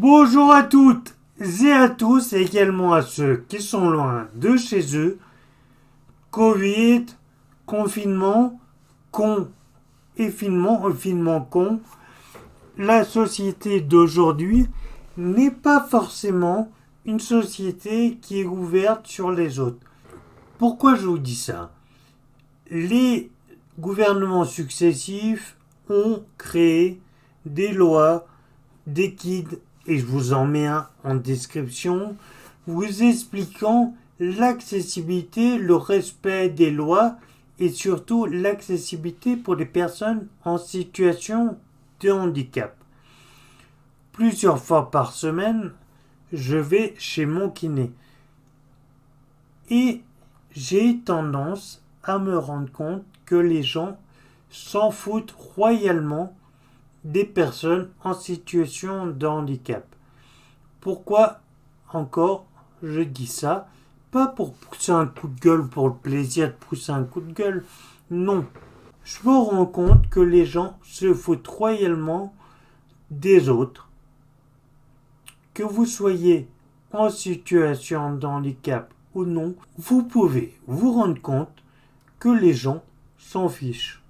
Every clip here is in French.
Bonjour à toutes et à tous, et également à ceux qui sont loin de chez eux. Covid, confinement, con et finement con. La société d'aujourd'hui n'est pas forcément une société qui est ouverte sur les autres. Pourquoi je vous dis ça? Les gouvernements successifs ont créé des lois, des guides, et je vous en mets un en description, vous expliquant l'accessibilité, le respect des lois et surtout l'accessibilité pour les personnes en situation de handicap. Plusieurs fois par semaine, je vais chez mon kiné. Et j'ai tendance à me rendre compte que les gens s'en foutent royalement des personnes en situation de handicap. Pourquoi encore je dis ça? Pas pour pousser un coup de gueule pour le plaisir de pousser un coup de gueule. Non. Je me rends compte que les gens se foutent royalement des autres. Que vous soyez en situation de handicap ou non, vous pouvez vous rendre compte que les gens s'en fichent.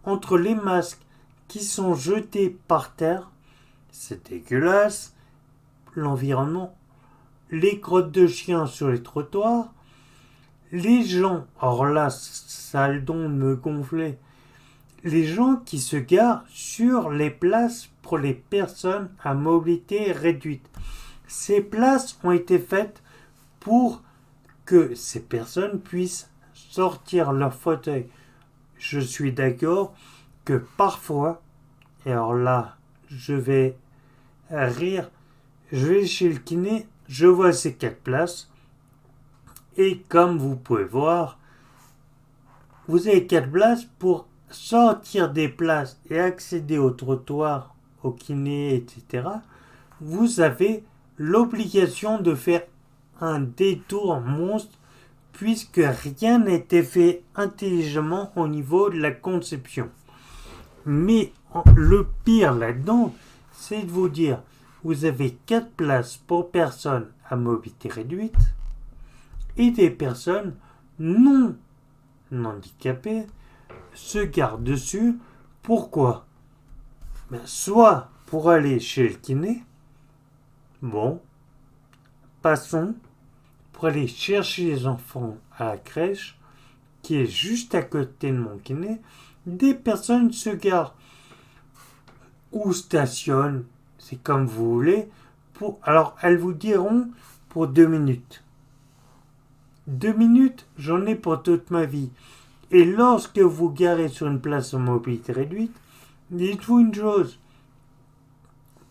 Entre les masques qui sont jetés par terre, c'est dégueulasse, l'environnement, les crottes de chiens sur les trottoirs, les gens, alors là, ça a le don de me gonfler, les gens qui se garent sur les places pour les personnes à mobilité réduite. Ces places ont été faites pour que ces personnes puissent sortir leur fauteuil. Je suis d'accord que parfois, et alors là, je vais rire, je vais chez le kiné, je vois ces 4 places, et comme vous pouvez voir, vous avez 4 places pour sortir des places et accéder au trottoir, au kiné, etc. Vous avez l'obligation de faire un détour monstre puisque rien n'a été fait intelligemment au niveau de la conception. Mais le pire là-dedans, c'est de vous dire, vous avez 4 places pour personnes à mobilité réduite et des personnes non handicapées se garent dessus. Pourquoi? Soit pour aller chez le kiné, bon, passons, pour aller chercher les enfants à la crèche, qui est juste à côté de mon kiné, des personnes se garent ou stationnent, c'est comme vous voulez, alors elles vous diront pour 2 minutes. 2 minutes, j'en ai pour toute ma vie. Et lorsque vous garez sur une place en mobilité réduite, dites-vous une chose.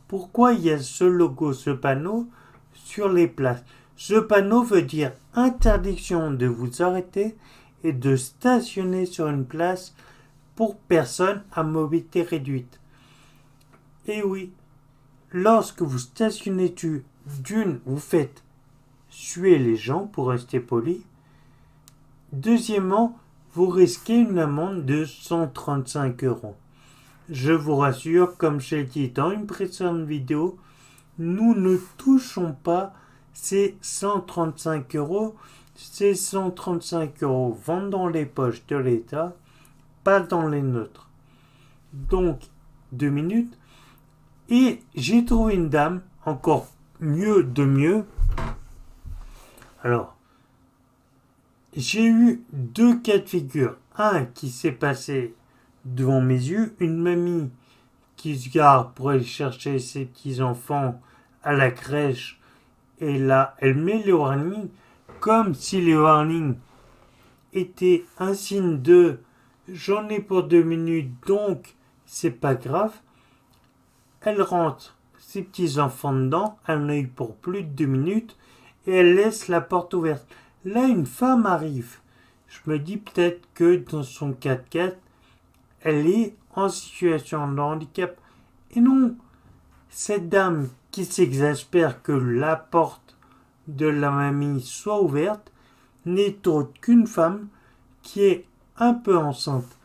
Pourquoi il y a ce logo, ce panneau sur les places? Ce panneau veut dire interdiction de vous arrêter et de stationner sur une place pour personnes à mobilité réduite. Et oui, lorsque vous stationnez dessus, d'une, vous faites suer les gens pour rester poli. Deuxièmement, vous risquez une amende de 135 €. Je vous rassure, comme je l'ai dit dans une précédente vidéo, nous ne touchons pas ces 135 €. Ces 135 € vont dans les poches de l'État, pas dans les nôtres. Donc, 2 minutes. Et j'ai trouvé une dame, encore mieux de mieux. Alors, j'ai eu 2 cas de figure. Un qui s'est passé devant mes yeux, une mamie qui se gare pour aller chercher ses petits-enfants à la crèche, et là, elle met le warning, comme si le warning était un signe de j'en ai pour 2 minutes, donc c'est pas grave. Elle rentre ses petits-enfants dedans, elle en a eu pour plus de 2 minutes, et elle laisse la porte ouverte. Là, une femme arrive. Je me dis peut-être que dans son 4x4, elle est en situation de handicap. Et non, cette dame qui s'exaspère que la porte de la mamie soit ouverte n'est autre qu'une femme qui est un peu enceinte.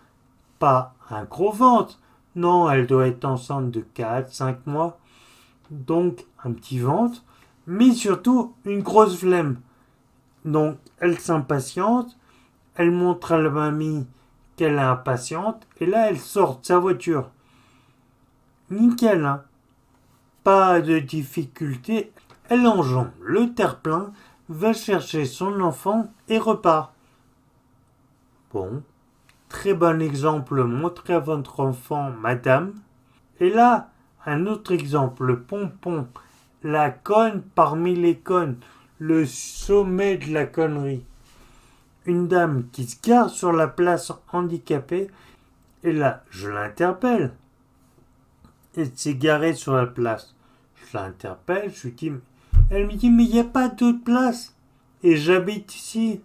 Pas un gros ventre, non, elle doit être enceinte de 4-5 mois. donc un petit ventre, mais surtout une grosse flemme. Donc elle s'impatiente, elle montre à la mamie qu'elle est impatiente, et là elle sort de sa voiture. Nickel, hein. Pas de difficulté, elle enjambe le terre-plein, va chercher son enfant et repart. Bon, très bon exemple, montrez à votre enfant, madame. Et là, un autre exemple, le pompon, la conne parmi les connes, le sommet de la connerie. Une dame qui se gare sur la place handicapée, et là, je l'interpelle. Elle s'est garée sur la place. Je l'interpelle, je lui dis, elle me dit, mais il n'y a pas d'autre place. Et j'habite ici.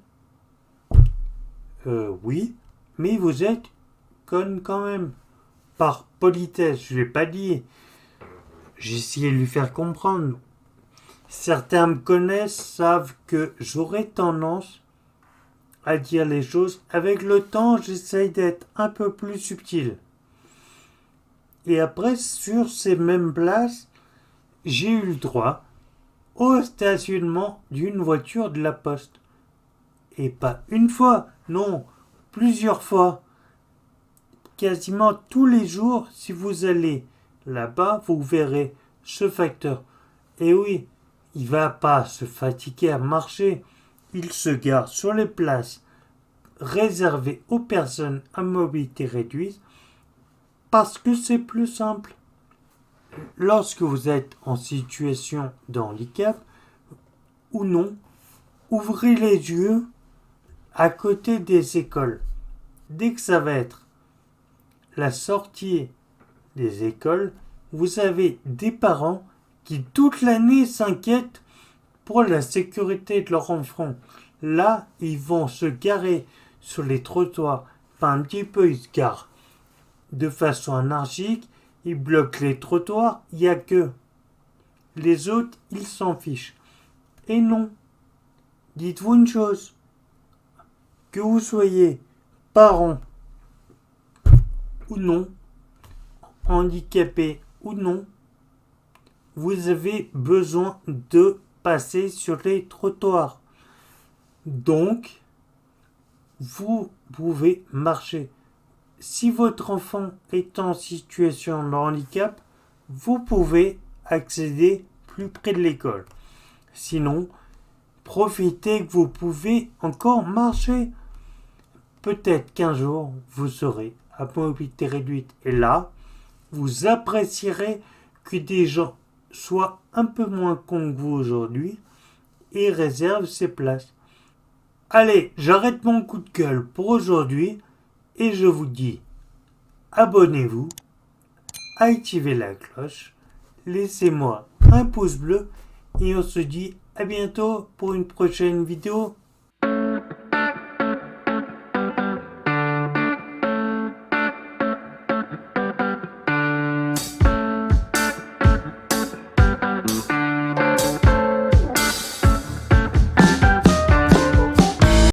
Oui, mais vous êtes conne quand même. Par politesse, je ne l'ai pas dit. J'ai essayé de lui faire comprendre. Certains me connaissent, savent que j'aurais tendance à dire les choses. Avec le temps, j'essaye d'être un peu plus subtil. Et après, sur ces mêmes places, j'ai eu le droit au stationnement d'une voiture de la poste. Et pas une fois, non, plusieurs fois. Quasiment tous les jours, si vous allez là-bas, vous verrez ce facteur. Et oui, il ne va pas se fatiguer à marcher. Il se gare sur les places réservées aux personnes à mobilité réduite parce que c'est plus simple. Lorsque vous êtes en situation de handicap ou non, ouvrez les yeux à côté des écoles. Dès que ça va être la sortie des écoles, vous avez des parents qui toute l'année s'inquiètent pour la sécurité de leur enfant. Là, ils vont se garer sur les trottoirs, pas un petit peu, ils se garent de façon anarchique, ils bloquent les trottoirs, il n'y a que les autres, ils s'en fichent. Et non, dites-vous une chose, que vous soyez parents ou non, handicapé ou non, vous avez besoin de passer sur les trottoirs. Donc, vous pouvez marcher. Si votre enfant est en situation de handicap, vous pouvez accéder plus près de l'école. Sinon, profitez que vous pouvez encore marcher. Peut-être qu'un jour, vous serez à mobilité réduite. Et là, vous apprécierez que des gens soient un peu moins cons que vous aujourd'hui et réservent ces places. Allez, j'arrête mon coup de gueule pour aujourd'hui et je vous dis abonnez-vous, activez la cloche, laissez-moi un pouce bleu et on se dit à bientôt pour une prochaine vidéo.